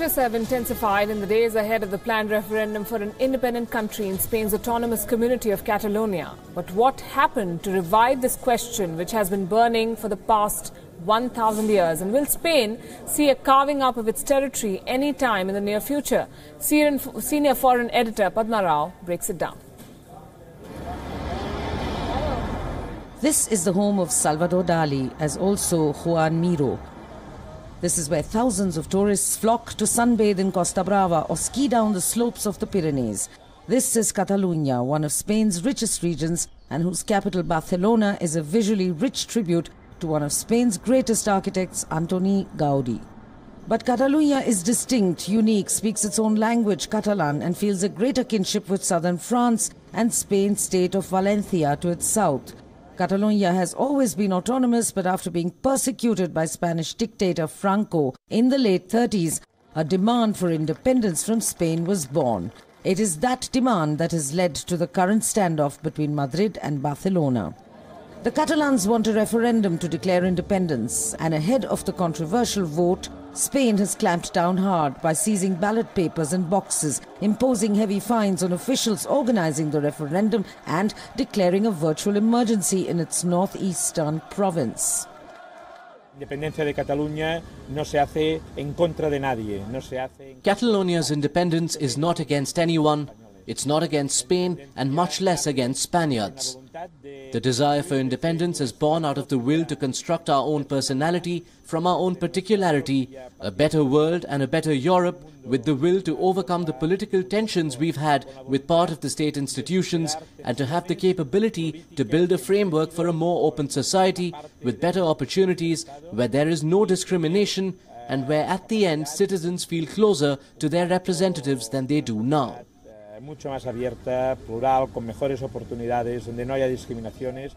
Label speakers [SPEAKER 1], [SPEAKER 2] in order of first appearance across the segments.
[SPEAKER 1] protests have intensified in the days ahead of the planned referendum for an independent country in Spain's autonomous community of Catalonia. But what happened to revive this question, which has been burning for the past 1,000 years? And will Spain see a carving up of its territory any time in the near future? Senior foreign editor Padma Rao breaks it down.
[SPEAKER 2] This is the home of Salvador Dali, as also Juan Miro. This is where thousands of tourists flock to sunbathe in Costa Brava or ski down the slopes of the Pyrenees. This is Catalonia, one of Spain's richest regions, and whose capital Barcelona is a visually rich tribute to one of Spain's greatest architects, Antoni Gaudi. But Catalonia is distinct, unique, speaks its own language, Catalan, and feels a greater kinship with southern France and Spain's state of Valencia to its south. Catalonia has always been autonomous, but after being persecuted by Spanish dictator Franco in the late 30s, a demand for independence from Spain was born. It is that demand that has led to the current standoff between Madrid and Barcelona. The Catalans want a referendum to declare independence, and ahead of the controversial vote, Spain has clamped down hard by seizing ballot papers and boxes, imposing heavy fines on officials organizing the referendum and declaring a virtual emergency in its northeastern province.
[SPEAKER 3] Independencia de Cataluña no se hace en contra de nadie.
[SPEAKER 4] Catalonia's independence is not against anyone. It's not against Spain and much less against Spaniards. The desire for independence is born out of the will to construct our own personality from our own particularity, a better world and a better Europe, with the will to overcome the political tensions we've had with part of the state institutions and to have the capability to build a framework for a more open society with better opportunities where there is no discrimination and where at the end citizens feel closer to their representatives than they do now.
[SPEAKER 3] Mucho más abierta, plural, con mejores oportunidades, donde no haya discriminaciones.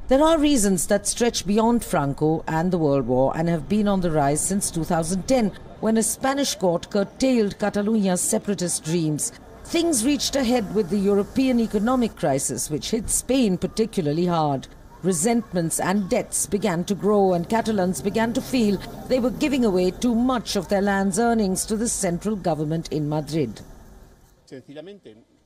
[SPEAKER 2] There are reasons that stretch beyond Franco and the World War and have been on the rise since 2010, when a Spanish court curtailed Catalonia's separatist dreams. Things reached a head with the European economic crisis, which hit Spain particularly hard. Resentments and debts began to grow, and Catalans began to feel they were giving away too much of their land's earnings to the central government in Madrid.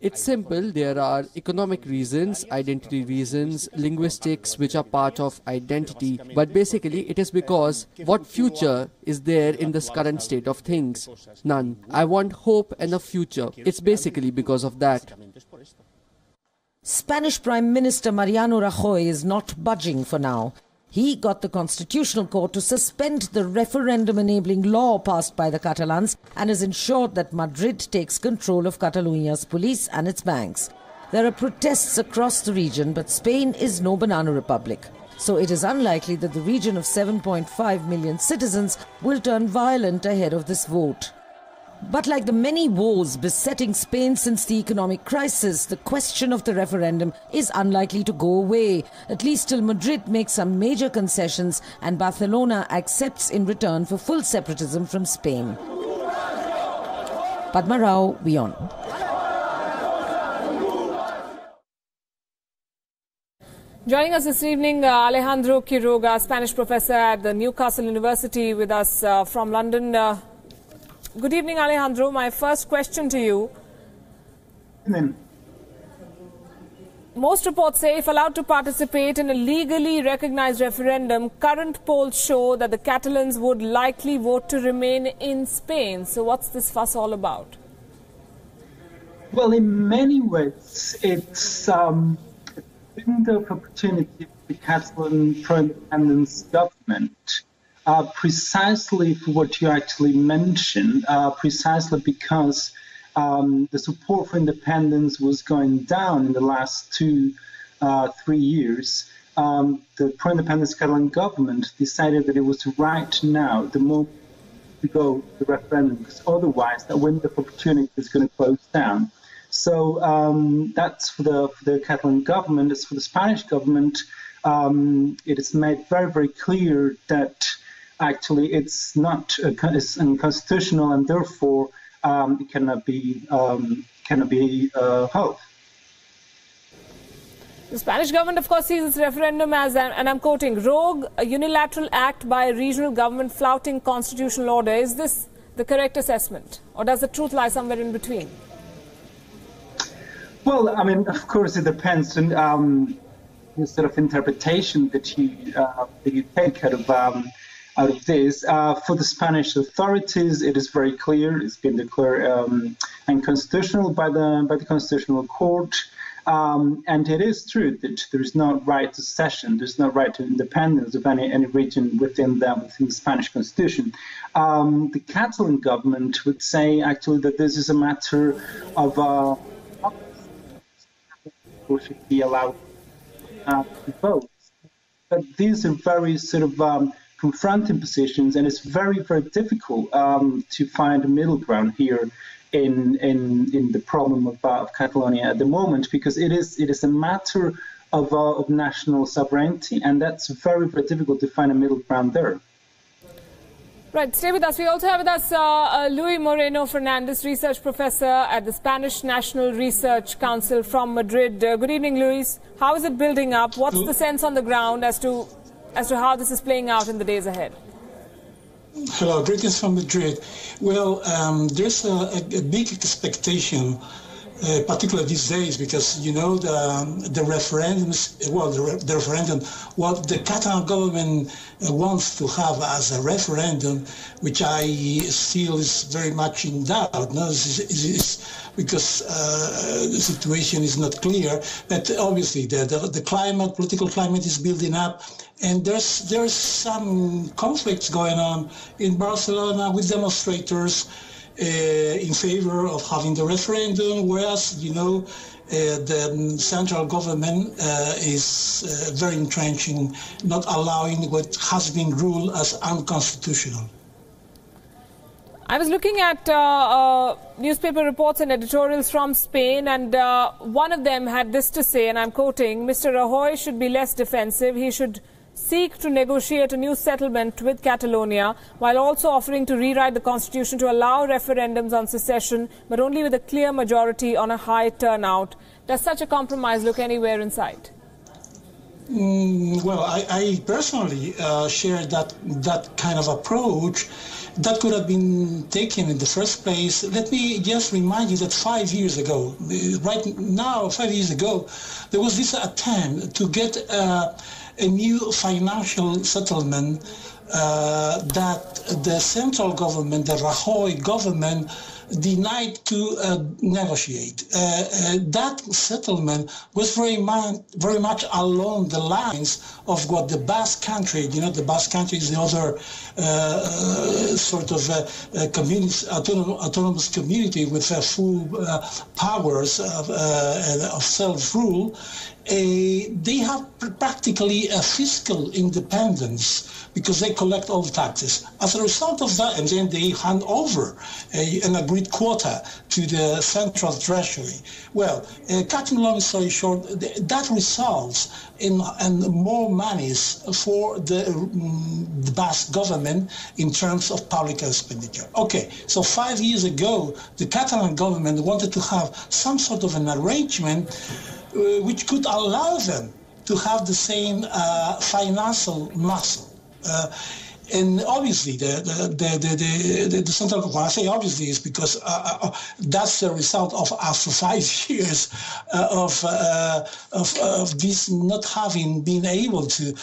[SPEAKER 5] It's simple. There are economic reasons, identity reasons, linguistics, which are part of identity. But basically, it is because what future is there in this current state of things? None. I want hope and a future. It's basically because of that.
[SPEAKER 2] Spanish Prime Minister Mariano Rajoy is not budging for now. He got the Constitutional Court to suspend the referendum-enabling law passed by the Catalans and has ensured that Madrid takes control of Catalonia's police and its banks. There are protests across the region, but Spain is no banana republic. So it is unlikely that the region of 7.5 million citizens will turn violent ahead of this vote. But like the many wars besetting Spain since the economic crisis, the question of the referendum is unlikely to go away, at least till Madrid makes some major concessions and Barcelona accepts in return for full separatism from Spain. Padma Rao, WION.
[SPEAKER 1] Joining us this evening, Alejandro Quiroga, Spanish professor at the Newcastle University, with us from London. Good evening, Alejandro. My first question to you. Most reports say if allowed to participate in a legally recognized referendum, current polls show that the Catalans would likely vote to remain in Spain. So what's this fuss all about?
[SPEAKER 6] Well, in many ways, it's a window of opportunity for the Catalan pro-independence government. Precisely for what you actually mentioned, precisely because the support for independence was going down in the last 3 years. The pro-independence Catalan government decided that it was right now, the moment to go to the referendum, because otherwise that window of opportunity is going to close down. So that's for the Catalan government. As for the Spanish government, it is made very, very clear that actually it's not it's unconstitutional, and therefore it cannot be held.
[SPEAKER 1] The Spanish government, of course, sees this referendum as, and I'm quoting, rogue, a unilateral act by a regional government flouting constitutional order. Is this the correct assessment? Or does the truth lie somewhere in between?
[SPEAKER 6] Well, I mean, of course, it depends on the sort of interpretation that you take out of this. For the Spanish authorities, it is very clear. It's been declared unconstitutional by the Constitutional Court. And it is true that there is no right to secession, there's no right to independence of any region within the Spanish Constitution. The Catalan government would say actually that this is a matter of who should be allowed to vote. But these are very sort of confronting positions, and it's very, very difficult to find a middle ground here in the problem of Catalonia at the moment, because it is a matter of national sovereignty, and that's very, very difficult to find a middle ground there.
[SPEAKER 1] Right, stay with us. We also have with us Luis Moreno Fernandez, research professor at the Spanish National Research Council from Madrid. Good evening, Luis. How is it building up? What's the sense on the ground as to how this is playing out in the days ahead?
[SPEAKER 7] Hello, greetings from Madrid. Well, there's a big expectation, particularly these days, because you know the referendums. Well, the referendum, what the Catalan government wants to have as a referendum, which I feel is very much in doubt. No, because the situation is not clear. But obviously, the climate, political climate, is building up. And there's some conflicts going on in Barcelona with demonstrators in favor of having the referendum, whereas, you know, the central government is very entrenched in not allowing what has been ruled as unconstitutional.
[SPEAKER 1] I was looking at newspaper reports and editorials from Spain, and one of them had this to say, and I'm quoting, Mr. Rajoy should be less defensive. He should seek to negotiate a new settlement with Catalonia, while also offering to rewrite the constitution to allow referendums on secession, but only with a clear majority on a high turnout. Does such a compromise look anywhere in sight?
[SPEAKER 7] Well, I personally share that kind of approach. That could have been taken in the first place. Let me just remind you that 5 years ago, right now, 5 years ago, there was this attempt to get a new financial settlement that the central government, the Rajoy government, denied to negotiate. That settlement was very much along the lines of what the Basque Country, you know, the Basque Country is the other sort of autonomous community with full powers of self-rule. They have practically a fiscal independence because they collect all the taxes. As a result of that, and then they hand over an agreed quota to the central treasury. Well, cutting a long story short, that results in more monies for the Basque government in terms of public expenditure. Okay, so 5 years ago, the Catalan government wanted to have some sort of an arrangement which could allow them to have the same financial muscle. And obviously, the central, when I say obviously, is because that's the result of after 5 years of this not having been able to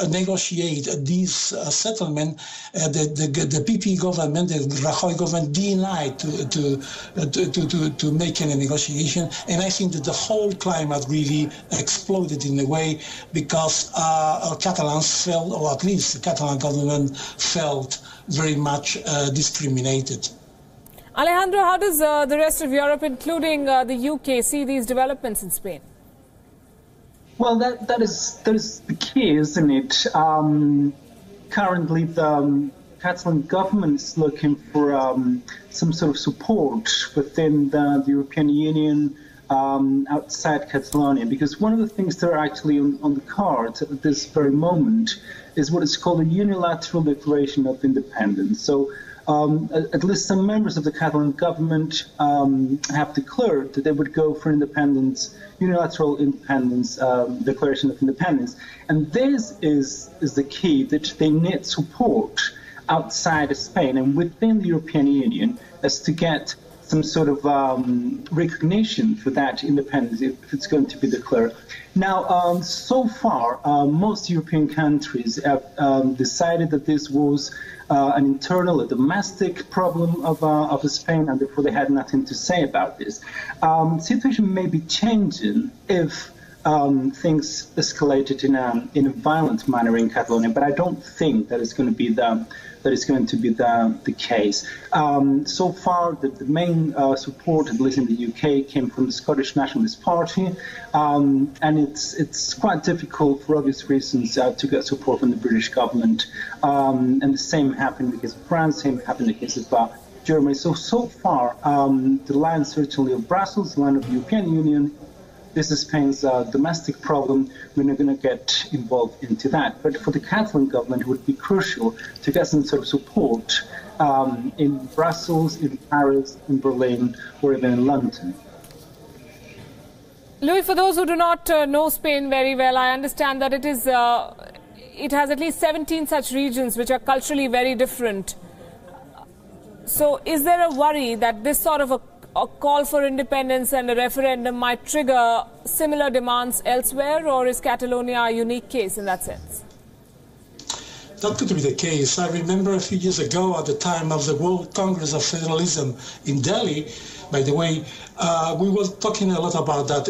[SPEAKER 7] negotiate this settlement. The PP government, the Rajoy government, denied to make any negotiation, and I think that the whole climate really exploded in a way because Catalans felt, or at least the Catalan government felt very much discriminated.
[SPEAKER 1] Alejandro, how does the rest of Europe, including the UK, see these developments in Spain?
[SPEAKER 6] Well, that is the key, isn't it? Currently, the Catalan government is looking for some sort of support within the European Union, outside Catalonia, because one of the things that are actually on the cards at this very moment is what is called a unilateral declaration of independence. So at least some members of the Catalan government have declared that they would go for independence, unilateral independence, declaration of independence. And this is the key, that they need support outside of Spain and within the European Union as to get some sort of recognition for that independence if it's going to be declared. Now, so far, most European countries have decided that this was an internal, a domestic problem of Spain, and therefore they had nothing to say about this. Situation may be changing if things escalated in a violent manner in Catalonia, but I don't think that it's going to be the case. So far, the main support, at least in the UK, came from the Scottish Nationalist Party, and it's quite difficult for obvious reasons to get support from the British government. And the same happened in the case of France, same happened in the case of Germany. So far, the line certainly of Brussels, the line of the European Union, this is Spain's domestic problem. We're not going to get involved into that. But for the Catalan government, it would be crucial to get some sort of support in Brussels, in Paris, in Berlin, or even in London.
[SPEAKER 1] Louis, for those who do not know Spain very well, I understand that it has at least 17 such regions which are culturally very different. So is there a worry that this sort of a call for independence and a referendum might trigger similar demands elsewhere, or is Catalonia a unique case in that sense?
[SPEAKER 7] That could be the case. I remember a few years ago, at the time of the World Congress of Federalism in Delhi, by the way, we were talking a lot about that.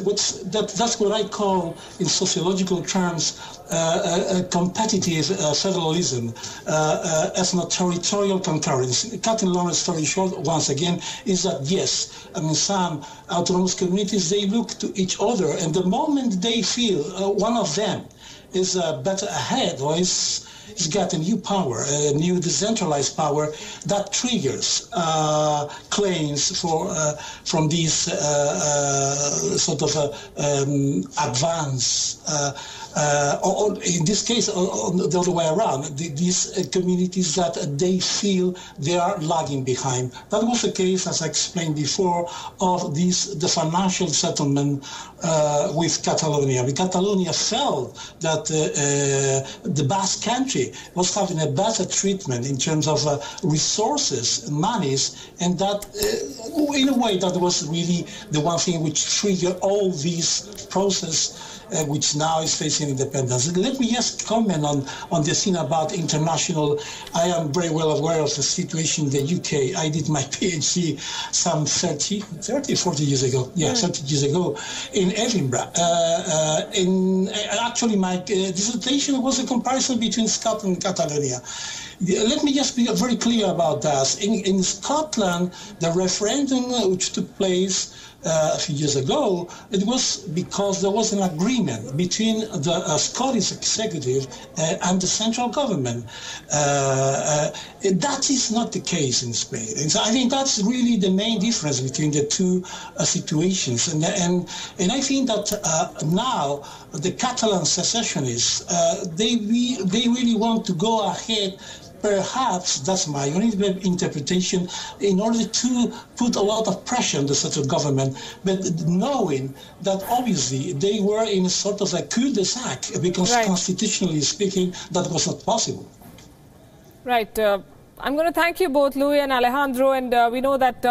[SPEAKER 7] That's what I call, in sociological terms, a competitive federalism, ethno-territorial concurrence. Cutting long story short, once again, is that yes, I mean, some autonomous communities, they look to each other, and the moment they feel one of them is better ahead, or is getting new power, a new decentralized power, that triggers claims from these sort of advance, or in this case, the other way around, these communities that they feel they are lagging behind. That was the case, as I explained before, of the financial settlement with Catalonia. Catalonia felt that the Basque country was having a better treatment in terms of resources, monies, and that in a way that was really the one thing which triggered all these process which now is facing independence. Let me just comment on the thing about international. I am very well aware of the situation in the UK. I did my PhD some 40 years ago. Yeah, 30 years ago in Edinburgh. Actually, my dissertation was a comparison between Scotland and Catalonia. Let me just be very clear about that. In Scotland, the referendum which took place a few years ago, it was because there was an agreement between the Scottish executive and the central government. That is not the case in Spain. And so I think that's really the main difference between the two situations. And I think that now the Catalan secessionists, they really want to go ahead. Perhaps, that's my own interpretation, in order to put a lot of pressure on the central government, but knowing that obviously they were in a sort of a cul-de-sac, because constitutionally speaking, that was not possible.
[SPEAKER 1] Right. I'm going to thank you both, Louis and Alejandro, and we know that